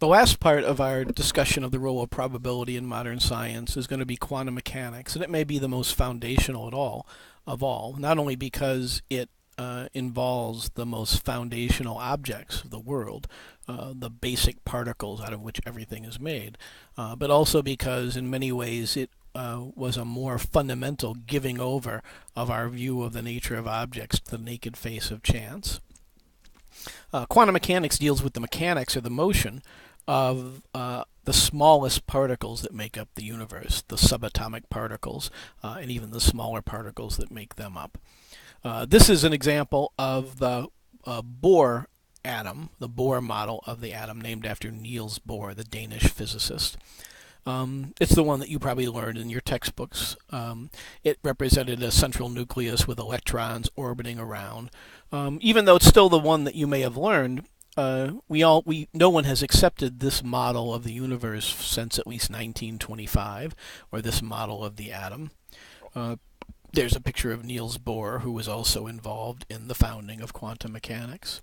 The last part of our discussion of the role of probability in modern science is going to be quantum mechanics, and it may be the most foundational of all, not only because it involves the most foundational objects of the world, the basic particles out of which everything is made, but also because in many ways it was a more fundamental giving over of our view of the nature of objects to the naked face of chance. Quantum mechanics deals with the mechanics or the motion of the smallest particles that make up the universe, the subatomic particles, and even the smaller particles that make them up. This is an example of the Bohr atom, the Bohr model of the atom, named after Niels Bohr, the Danish physicist. It's the one that you probably learned in your textbooks. It represented a central nucleus with electrons orbiting around. Even though it's still the one that you may have learned, no one has accepted this model of the universe since at least 1925, or this model of the atom. There's a picture of Niels Bohr, who was also involved in the founding of quantum mechanics.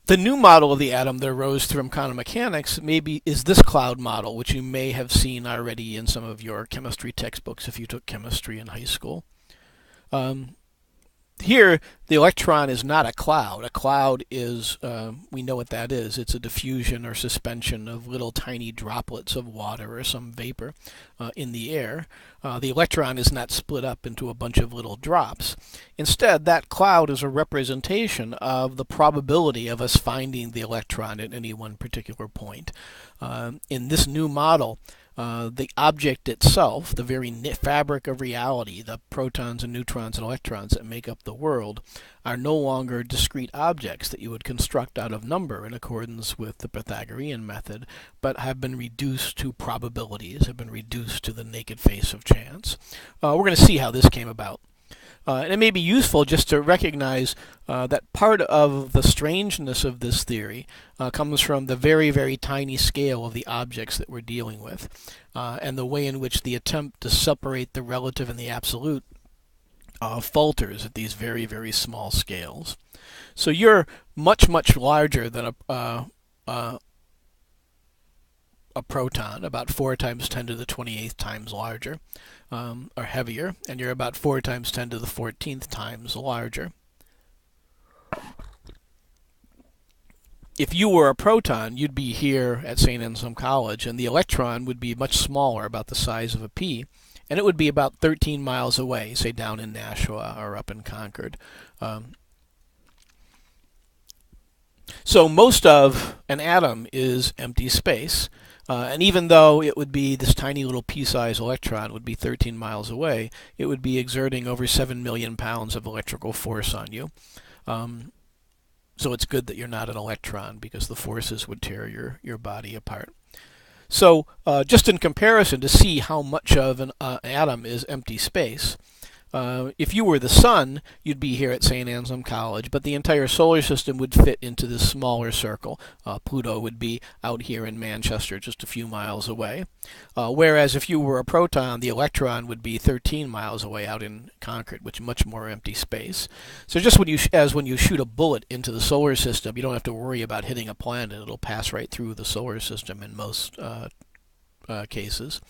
The new model of the atom that arose from quantum mechanics maybe is this cloud model, which you may have seen already in some of your chemistry textbooks if you took chemistry in high school. Here, the electron is not a cloud. A cloud is, we know what that is. It's a diffusion or suspension of little tiny droplets of water or some vapor in the air. The electron is not split up into a bunch of little drops. Instead, that cloud is a representation of the probability of us finding the electron at any one particular point. In this new model, the object itself, the very fabric of reality, the protons and neutrons and electrons that make up the world, are no longer discrete objects that you would construct out of number in accordance with the Pythagorean method, but have been reduced to probabilities, have been reduced to the naked face of chance. We're going to see how this came about. And it may be useful just to recognize that part of the strangeness of this theory comes from the very, very tiny scale of the objects that we're dealing with, and the way in which the attempt to separate the relative and the absolute falters at these very, very small scales. So you're much, much larger than a proton, about 4 times 10 to the 28th times larger, or heavier, and you're about 4 times 10 to the 14th times larger. If you were a proton, you'd be here at St. Anselm College, and the electron would be much smaller, about the size of a pea, and it would be about 13 miles away, say down in Nashua or up in Concord. So most of an atom is empty space. And even though it would be this tiny little pea-sized electron would be 13 miles away, it would be exerting over 7 million pounds of electrical force on you. So it's good that you're not an electron, because the forces would tear your body apart. So just in comparison, to see how much of an atom is empty space, if you were the sun, you'd be here at St. Anselm College, but the entire solar system would fit into this smaller circle. Pluto would be out here in Manchester, just a few miles away. Whereas if you were a proton, the electron would be 13 miles away out in Concord, which is much more empty space. So just when you shoot a bullet into the solar system, you don't have to worry about hitting a planet. It'll pass right through the solar system in most cases.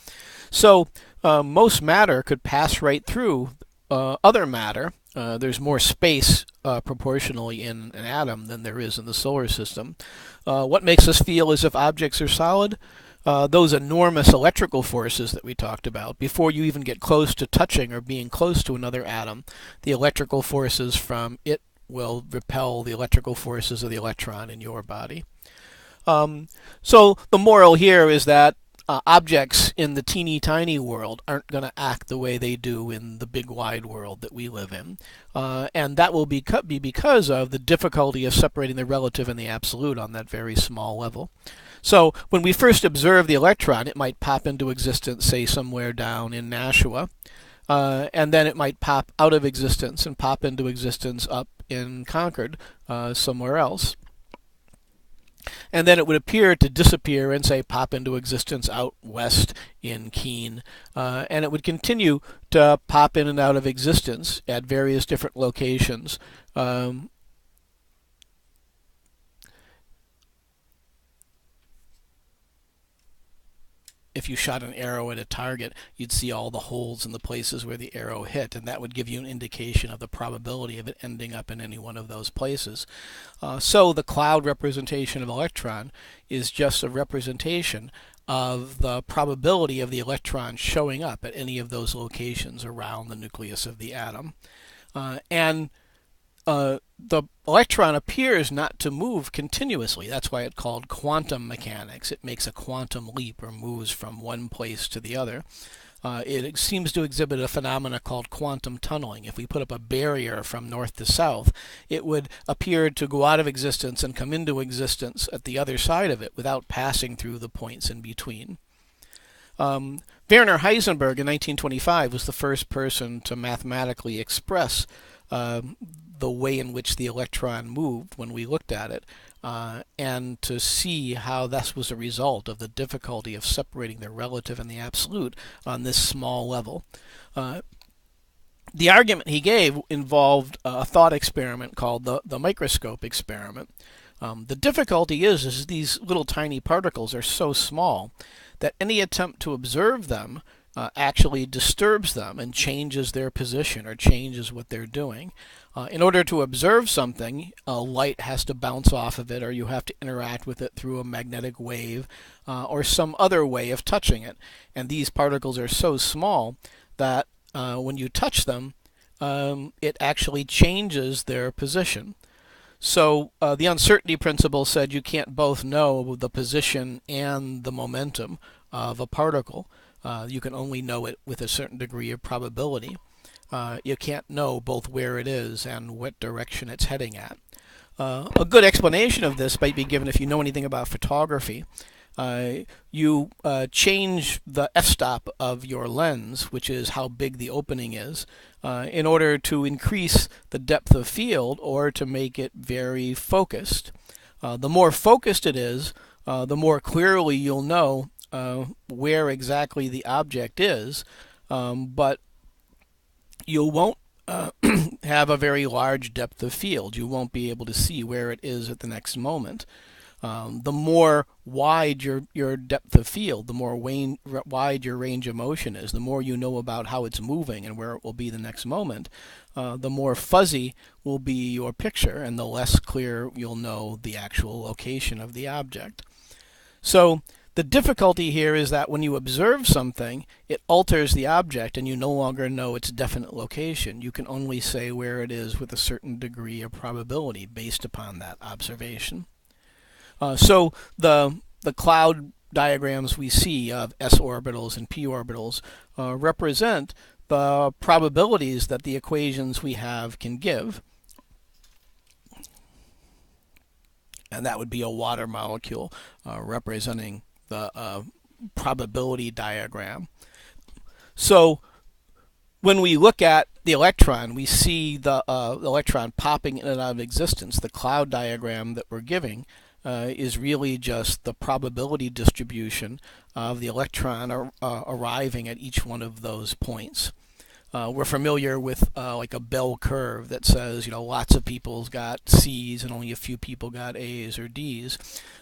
So most matter could pass right through other matter. There's more space proportionally in an atom than there is in the solar system. What makes us feel as if objects are solid? Those enormous electrical forces that we talked about. Before you even get close to touching or being close to another atom, the electrical forces from it will repel the electrical forces of the electron in your body. So the moral here is that objects in the teeny tiny world aren't going to act the way they do in the big wide world that we live in. And that will be because of the difficulty of separating the relative and the absolute on that very small level. So when we first observe the electron, it might pop into existence, say, somewhere down in Nashua. And then it might pop out of existence and pop into existence up in Concord, somewhere else. And then it would appear to disappear and, say, pop into existence out west in Keene. And it would continue to pop in and out of existence at various different locations. if you shot an arrow at a target, you'd see all the holes in the places where the arrow hit, and that would give you an indication of the probability of it ending up in any one of those places. So the cloud representation of electron is just a representation of the probability of the electron showing up at any of those locations around the nucleus of the atom. And the electron appears not to move continuously. That's why it's called quantum mechanics. It makes a quantum leap or moves from one place to the other. It seems to exhibit a phenomena called quantum tunneling. If we put up a barrier from north to south, it would appear to go out of existence and come into existence at the other side of it without passing through the points in between. Werner Heisenberg in 1925 was the first person to mathematically express the way in which the electron moved when we looked at it, and to see how this was a result of the difficulty of separating the relative and the absolute on this small level. The argument he gave involved a thought experiment called the microscope experiment. The difficulty is these little tiny particles are so small that any attempt to observe them actually disturbs them and changes their position or changes what they're doing. In order to observe something, light has to bounce off of it, or you have to interact with it through a magnetic wave or some other way of touching it. And these particles are so small that when you touch them, it actually changes their position. So the uncertainty principle said you can't both know the position and the momentum of a particle. You can only know it with a certain degree of probability. You can't know both where it is and what direction it's heading at. A good explanation of this might be given if you know anything about photography. You change the f-stop of your lens, which is how big the opening is, in order to increase the depth of field or to make it very focused. The more focused it is, the more clearly you'll know where exactly the object is, but you won't have a very large depth of field. You won't be able to see where it is at the next moment. The more wide your depth of field, the more wide your range of motion is, the more you know about how it's moving and where it will be the next moment, the more fuzzy will be your picture and the less clear you'll know the actual location of the object. So the difficulty here is that when you observe something, it alters the object and you no longer know its definite location. You can only say where it is with a certain degree of probability based upon that observation. So the cloud diagrams we see of s orbitals and p orbitals represent the probabilities that the equations we have can give. And that would be a water molecule representing the probability diagram. So when we look at the electron, we see the electron popping in and out of existence. The cloud diagram that we're giving is really just the probability distribution of the electron arriving at each one of those points. We're familiar with like a bell curve that says, lots of people got C's and only a few people got A's or D's.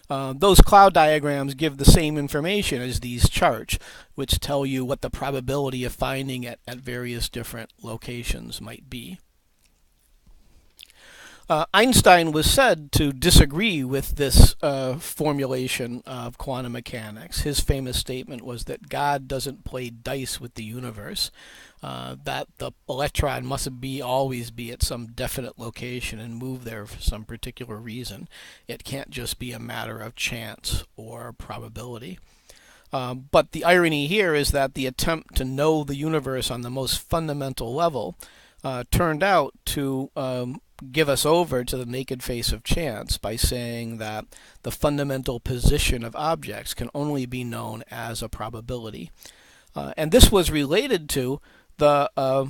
Those cloud diagrams give the same information as these charts, which tell you what the probability of finding it at various different locations might be. Einstein was said to disagree with this formulation of quantum mechanics. His famous statement was that God doesn't play dice with the universe, that the electron must always be at some definite location and move there for some particular reason. It can't just be a matter of chance or probability. But the irony here is that the attempt to know the universe on the most fundamental level turned out to give us over to the naked face of chance by saying that the fundamental position of objects can only be known as a probability. And this was related to the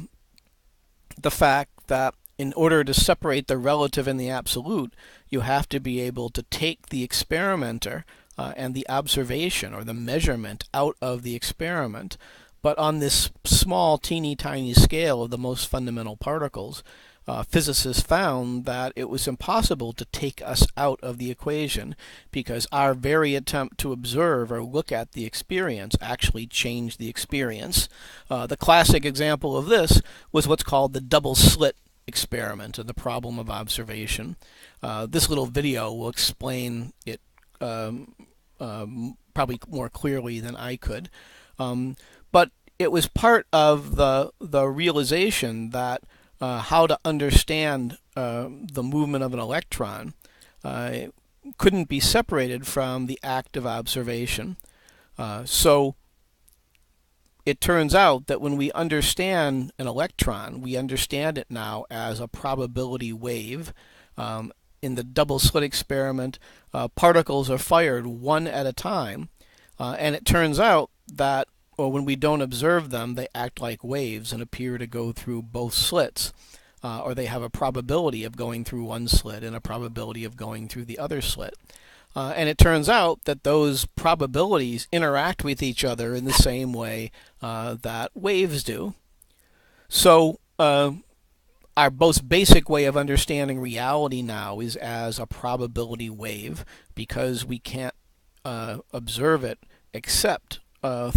fact that in order to separate the relative and the absolute, you have to be able to take the experimenter and the observation or the measurement out of the experiment. But on this small, teeny tiny scale of the most fundamental particles, physicists found that it was impossible to take us out of the equation because our very attempt to observe or look at the experience actually changed the experience. The classic example of this was what's called the double slit experiment and the problem of observation. This little video will explain it probably more clearly than I could. But it was part of the realization that how to understand the movement of an electron couldn't be separated from the act of observation. So it turns out that when we understand an electron, we understand it now as a probability wave. In the double slit experiment, particles are fired one at a time, and it turns out that when we don't observe them, they act like waves and appear to go through both slits, or they have a probability of going through one slit and a probability of going through the other slit. And it turns out that those probabilities interact with each other in the same way that waves do. So our most basic way of understanding reality now is as a probability wave, because we can't observe it except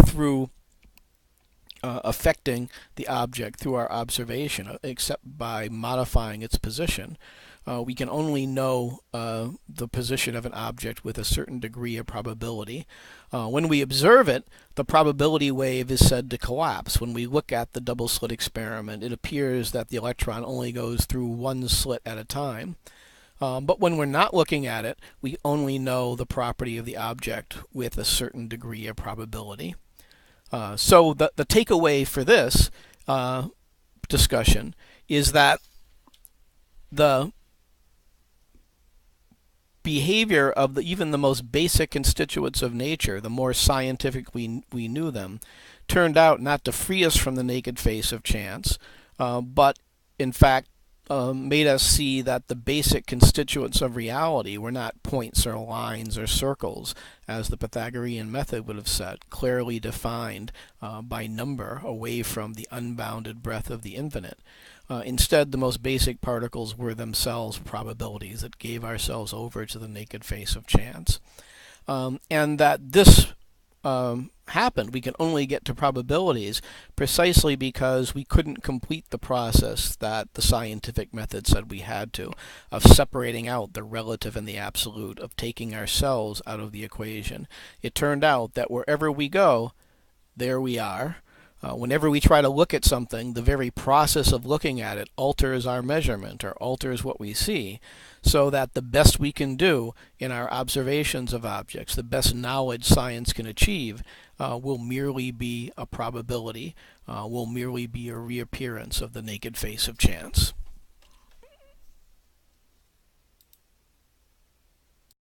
through affecting the object through our observation, except by modifying its position. We can only know the position of an object with a certain degree of probability. When we observe it, the probability wave is said to collapse. When we look at the double slit experiment, it appears that the electron only goes through one slit at a time. But when we're not looking at it, we only know the property of the object with a certain degree of probability. So the takeaway for this discussion is that the behavior of even the most basic constituents of nature, the more scientific we knew them, turned out not to free us from the naked face of chance, but in fact made us see that the basic constituents of reality were not points or lines or circles, as the Pythagorean method would have said, clearly defined by number away from the unbounded breadth of the infinite. Instead, the most basic particles were themselves probabilities that gave ourselves over to the naked face of chance. And that this happened, we can only get to probabilities precisely because we couldn't complete the process that the scientific method said we had to, of separating out the relative and the absolute, of taking ourselves out of the equation. It turned out that wherever we go, there we are. Whenever we try to look at something, the very process of looking at it alters our measurement or alters what we see, so that the best we can do in our observations of objects, the best knowledge science can achieve, will merely be a probability, will merely be a reappearance of the naked face of chance.